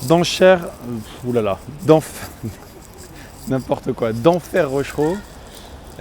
d'Enchères, oulala, n'importe quoi, d'Enfer Rochereau,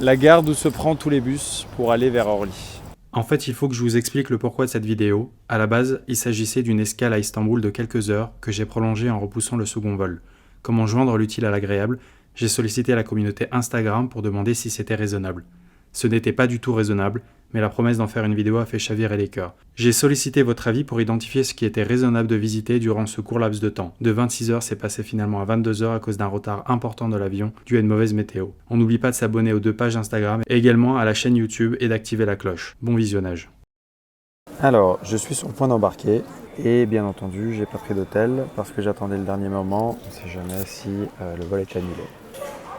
la gare d'où se prend tous les bus pour aller vers Orly. En fait, il faut que je vous explique le pourquoi de cette vidéo. À la base, il s'agissait d'une escale à Istanbul de quelques heures que j'ai prolongée en repoussant le second vol. Comment joindre l'utile à l'agréable? J'ai sollicité la communauté Instagram pour demander si c'était raisonnable. Ce n'était pas du tout raisonnable, mais la promesse d'en faire une vidéo a fait chavirer les cœurs. J'ai sollicité votre avis pour identifier ce qui était raisonnable de visiter durant ce court laps de temps. De 26 heures, c'est passé finalement à 22 heures à cause d'un retard important de l'avion dû à une mauvaise météo. On n'oublie pas de s'abonner aux 2 pages Instagram et également à la chaîne YouTube et d'activer la cloche. Bon visionnage. Alors, je suis sur le point d'embarquer et bien entendu, j'ai pas pris d'hôtel parce que j'attendais le dernier moment. On ne sait jamais si le vol est annulé.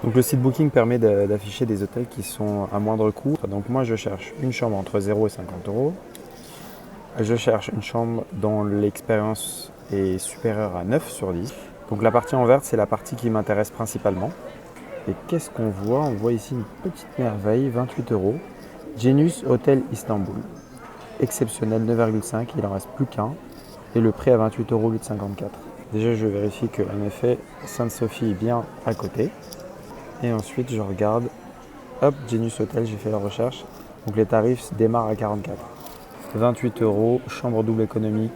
Donc le site Booking permet d'afficher des hôtels qui sont à moindre coût. Donc moi je cherche une chambre entre 0 et 50 euros. Je cherche une chambre dont l'expérience est supérieure à 9 sur 10. Donc la partie en verte, c'est la partie qui m'intéresse principalement. Et qu'est-ce qu'on voit? On voit ici une petite merveille, 28 euros. Genius Hotel Istanbul. Exceptionnel, 9,5, il en reste plus qu'un. Et le prix à 28 euros au lieu de 54. Déjà je vérifie qu'en effet Sainte-Sophie est bien à côté. Et ensuite, je regarde, hop, Genius Hotel, j'ai fait la recherche. Donc les tarifs démarrent à 44. 28 euros, chambre double économique,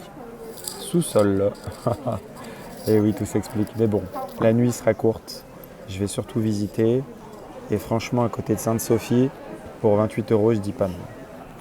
sous-sol. Et oui, tout s'explique. Mais bon, la nuit sera courte. Je vais surtout visiter. Et franchement, à côté de Sainte-Sophie, pour 28 euros, je dis pas non.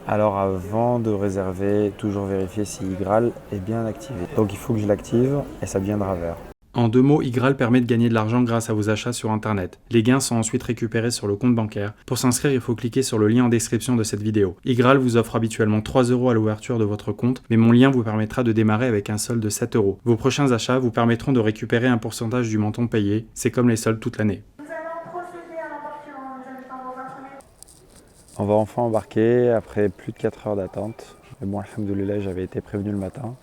Alors avant de réserver, toujours vérifier si iGraal est bien activé. Donc il faut que je l'active et ça deviendra vert. En 2 mots, iGraal permet de gagner de l'argent grâce à vos achats sur Internet. Les gains sont ensuite récupérés sur le compte bancaire. Pour s'inscrire, il faut cliquer sur le lien en description de cette vidéo. iGraal vous offre habituellement 3 euros à l'ouverture de votre compte, mais mon lien vous permettra de démarrer avec un solde de 7 euros. Vos prochains achats vous permettront de récupérer un pourcentage du montant payé. C'est comme les soldes toute l'année. On va enfin embarquer après plus de 4 heures d'attente. Mais bon, alhamdoulilah, j'avais été prévenu le matin.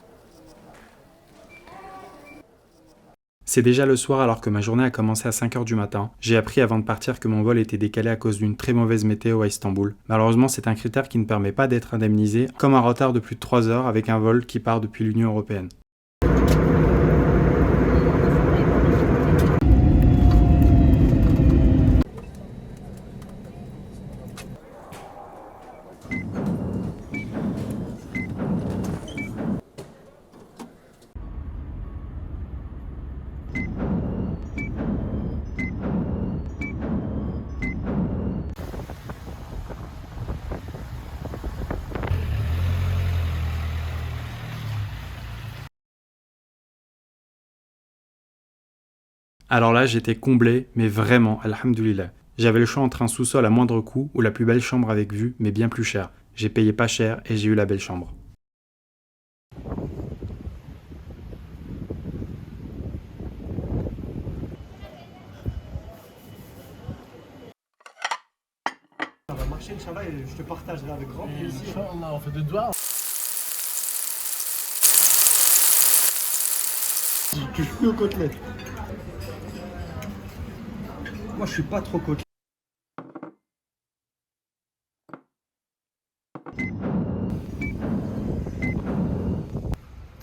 C'est déjà le soir alors que ma journée a commencé à 5 heures du matin. J'ai appris avant de partir que mon vol était décalé à cause d'une très mauvaise météo à Istanbul. Malheureusement, c'est un critère qui ne permet pas d'être indemnisé, comme un retard de plus de 3 heures avec un vol qui part depuis l'Union européenne. Alors là, j'étais comblé, mais vraiment, alhamdoulilah. J'avais le choix entre un sous-sol à moindre coût ou la plus belle chambre avec vue, mais bien plus chère. J'ai payé pas cher et j'ai eu la belle chambre. On va marcher, Inch'Allah, et je te partagerai avec grand plaisir. Inch'Allah, on fait des doigts. Je touche plus aux côtelettes. Moi, je suis pas trop coquille.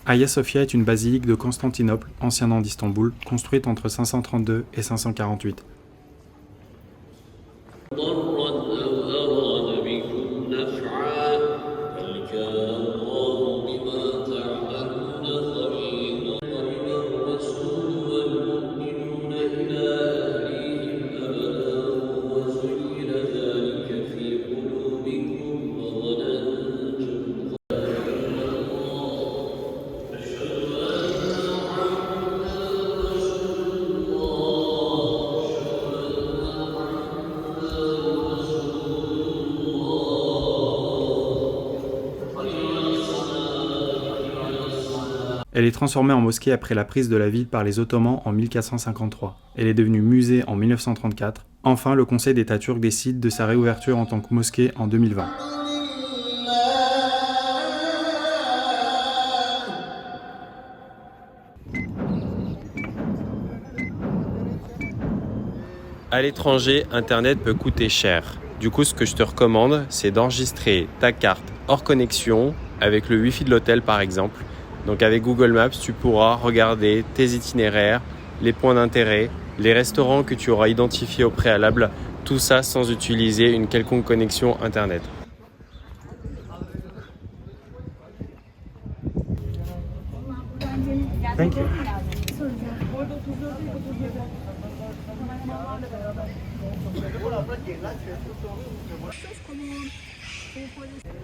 Hagia Sophia est une basilique de Constantinople, ancien nom d'Istanbul, construite entre 532 et 548. Elle est transformée en mosquée après la prise de la ville par les Ottomans en 1453. Elle est devenue musée en 1934. Enfin, le Conseil d'État turc décide de sa réouverture en tant que mosquée en 2020. À l'étranger, Internet peut coûter cher. Du coup, ce que je te recommande, c'est d'enregistrer ta carte hors connexion, avec le Wi-Fi de l'hôtel par exemple, Donc avec Google Maps, tu pourras regarder tes itinéraires, les points d'intérêt, les restaurants que tu auras identifiés au préalable, tout ça sans utiliser une quelconque connexion Internet. Thank you.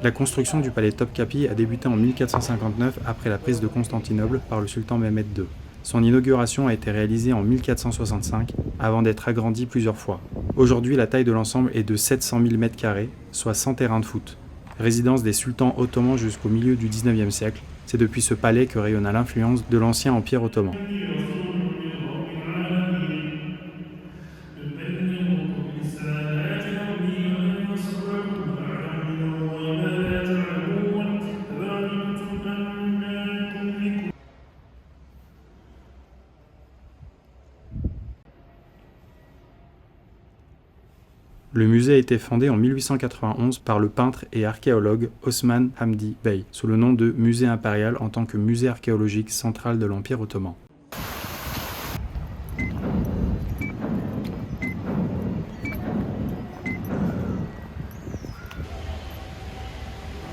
La construction du palais Topkapi a débuté en 1459 après la prise de Constantinople par le sultan Mehmed II. Son inauguration a été réalisée en 1465 avant d'être agrandie plusieurs fois. Aujourd'hui, la taille de l'ensemble est de 700 000 m², soit 100 terrains de foot. Résidence des sultans ottomans jusqu'au milieu du XIXe siècle, c'est depuis ce palais que rayonna l'influence de l'ancien empire ottoman. Le musée a été fondé en 1891 par le peintre et archéologue Osman Hamdi Bey, sous le nom de Musée impérial en tant que musée archéologique central de l'Empire ottoman.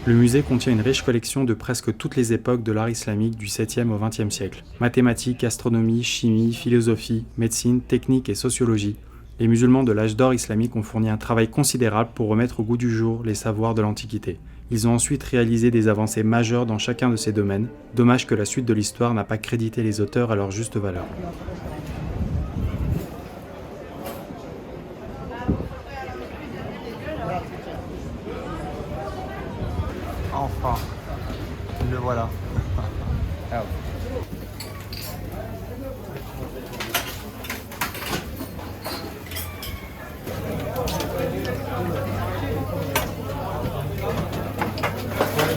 Le musée contient une riche collection de presque toutes les époques de l'art islamique du 7e au 20e siècle. Mathématiques, astronomie, chimie, philosophie, médecine, technique et sociologie. Les musulmans de l'âge d'or islamique ont fourni un travail considérable pour remettre au goût du jour les savoirs de l'Antiquité. Ils ont ensuite réalisé des avancées majeures dans chacun de ces domaines. Dommage que la suite de l'histoire n'a pas crédité les auteurs à leur juste valeur. Enfin, le voilà.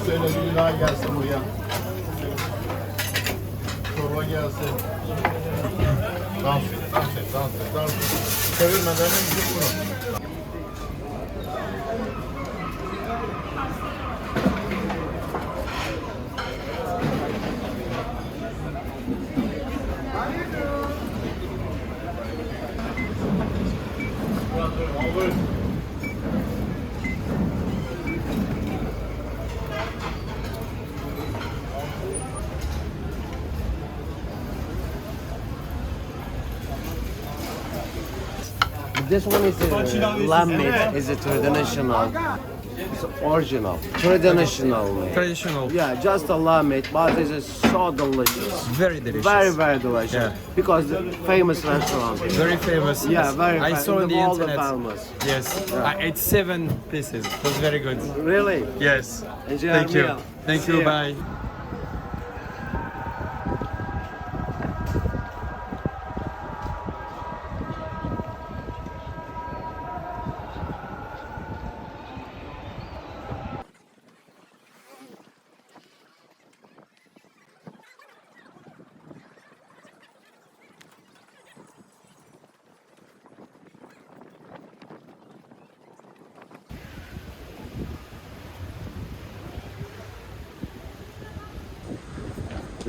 Söyle bir daha gelsin buraya. Çorba gelsin. Dans et. Çevirmeden önce bunu. This one is lamb meat. Is a traditional, it's original, traditional meat. Traditional, Yeah, just a lamb meat, but it's so delicious. very delicious. Very delicious. Yeah. Because the famous restaurant. Very famous. Yeah, yes. very. I saw on the all the internet. famous. Yes, I ate 7 pieces. It was very good. Really? Yes. Enjoy Thank your you. meal. Thank See you. ya. Bye.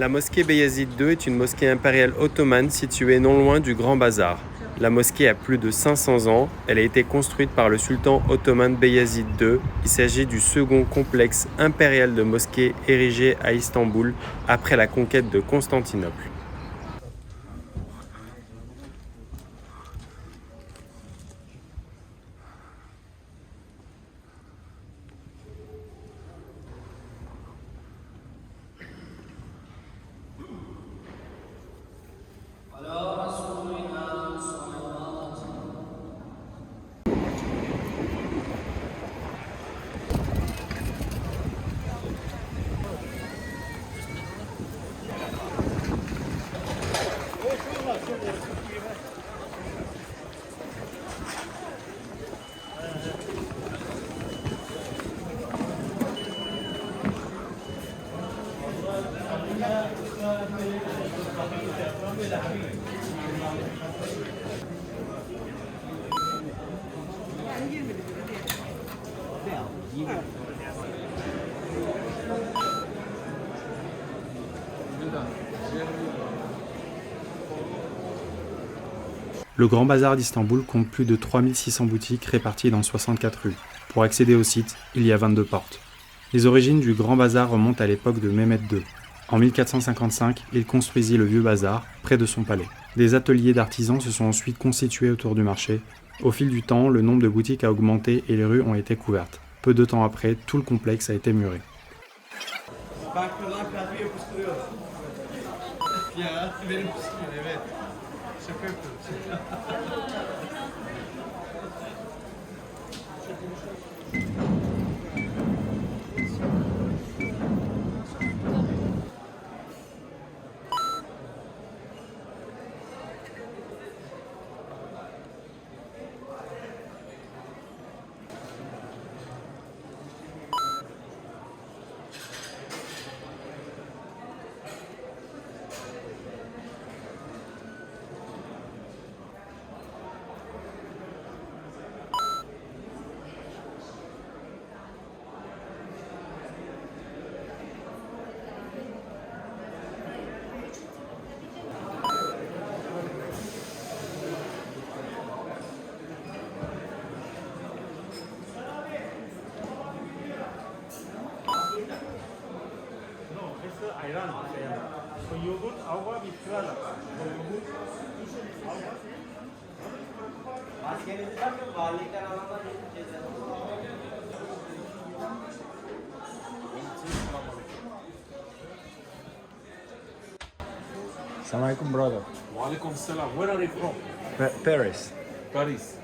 La mosquée Beyazid II est une mosquée impériale ottomane située non loin du Grand Bazar. La mosquée a plus de 500 ans. Elle a été construite par le sultan ottoman Beyazid II. Il s'agit du second complexe impérial de mosquées érigé à Istanbul après la conquête de Constantinople. Le Grand Bazar d'Istanbul compte plus de 3600 boutiques réparties dans 64 rues. Pour accéder au site, il y a 22 portes. Les origines du Grand Bazar remontent à l'époque de Mehmet II. En 1455, il construisit le Vieux Bazar, près de son palais. Des ateliers d'artisans se sont ensuite constitués autour du marché. Au fil du temps, le nombre de boutiques a augmenté et les rues ont été couvertes. Peu de temps après, tout le complexe a été muré. Assalamu alaikum, brother. Walaikum salam. Where are you from? Paris. Paris.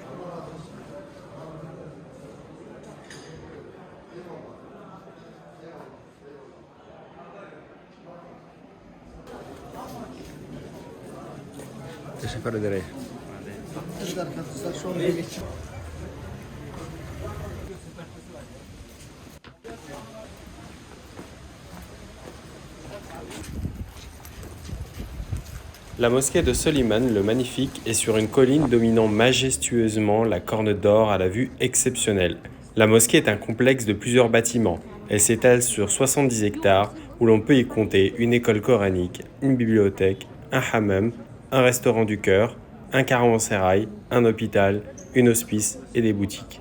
Teşekkür ederim. La mosquée de Soliman le Magnifique est sur une colline dominant majestueusement la Corne d'Or à la vue exceptionnelle. La mosquée est un complexe de plusieurs bâtiments. Elle s'étale sur 70 hectares où l'on peut y compter une école coranique, une bibliothèque, un hammam, un restaurant du cœur, un caravansérail, un hôpital, une hospice et des boutiques.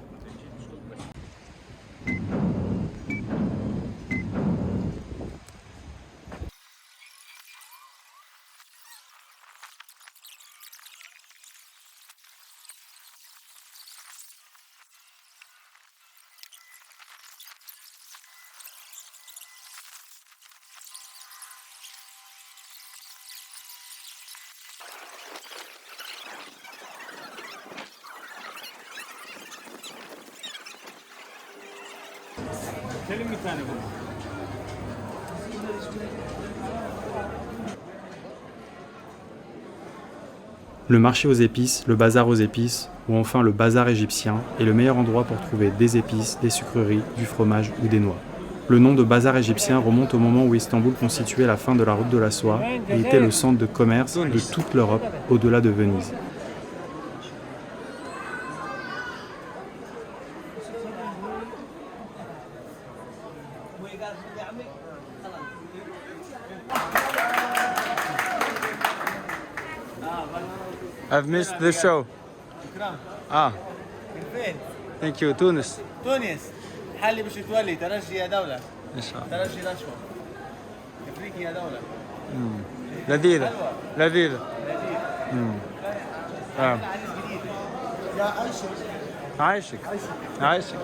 Le marché aux épices, le bazar aux épices, ou enfin le bazar égyptien, est le meilleur endroit pour trouver des épices, des sucreries, du fromage ou des noix. Le nom de bazar égyptien remonte au moment où Istanbul constituait la fin de la route de la soie et était le centre de commerce de toute l'Europe au-delà de Venise. I've missed the show. Ah, فين؟ thank you. تونس. تونس حالي باش تولي ترجي يا دولة إن شاء الله. ترجي رشوة افريقيا يا دولة لذيذة. لذيذة. آه. عايشك. عايشك.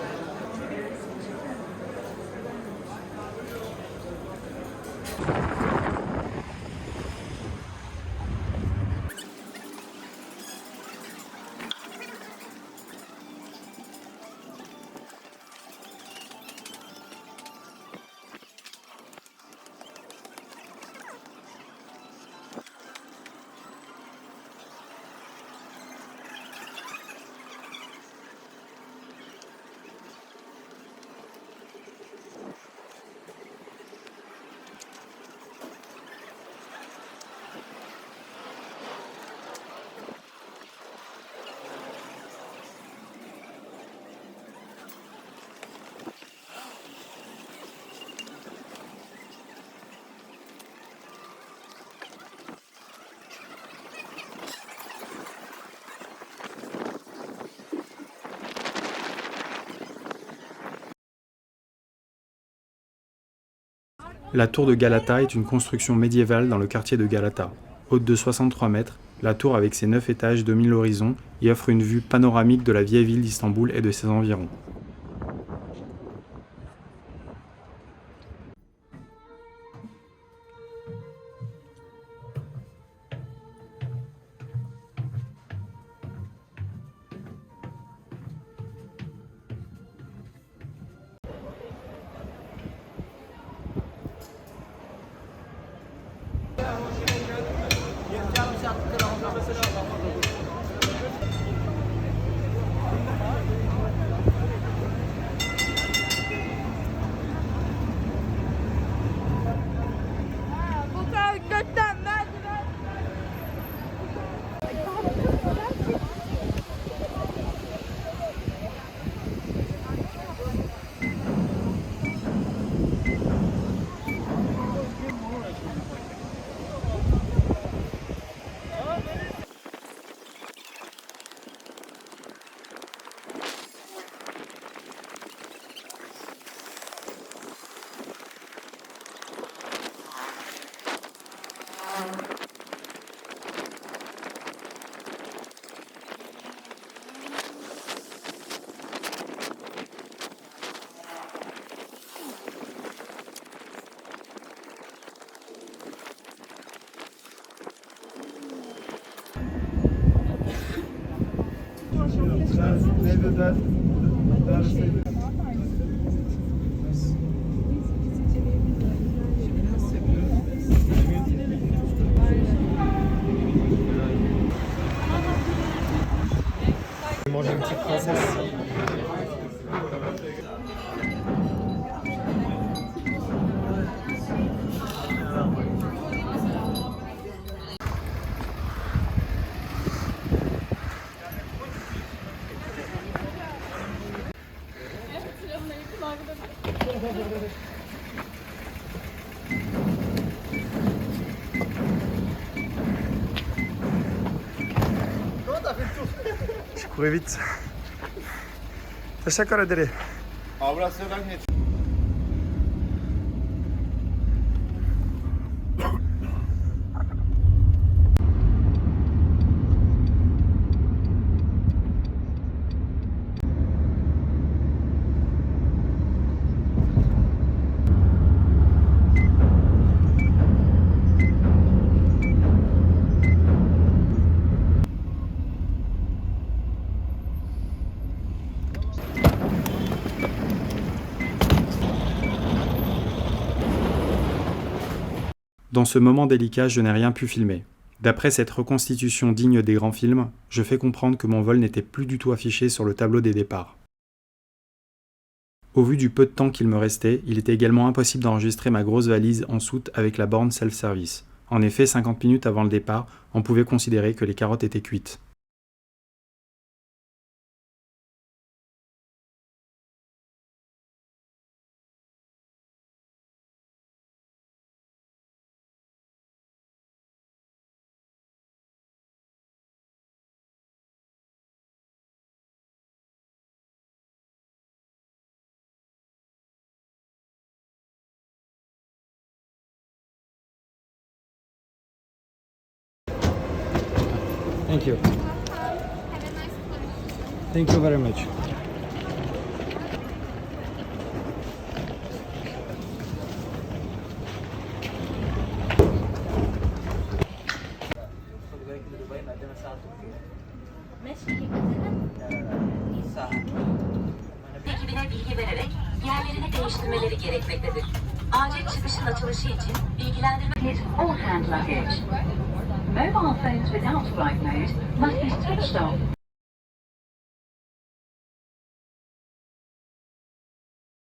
La tour de Galata est une construction médiévale dans le quartier de Galata. Haute de 63 mètres, la tour avec ses 9 étages domine l'horizon et offre une vue panoramique de la vieille ville d'Istanbul et de ses environs. Manger une petite princesse. Je courais vite. Teşekkür ederim. Avrasya'dan geç. Dans ce moment délicat, je n'ai rien pu filmer. D'après cette reconstitution digne des grands films, je fais comprendre que mon vol n'était plus du tout affiché sur le tableau des départs. Au vu du peu de temps qu'il me restait, il était également impossible d'enregistrer ma grosse valise en soute avec la borne self-service. En effet, 50 minutes avant le départ, on pouvait considérer que les carottes étaient cuites. Thank you. Thank you very much. Ekibine bilgi vererek yerlerini değiştirmeleri gerekmektedir. Acil çıkışın açılışı için bilgilendirme... All hand luggage. Mobile phones without flight mode must be switched off.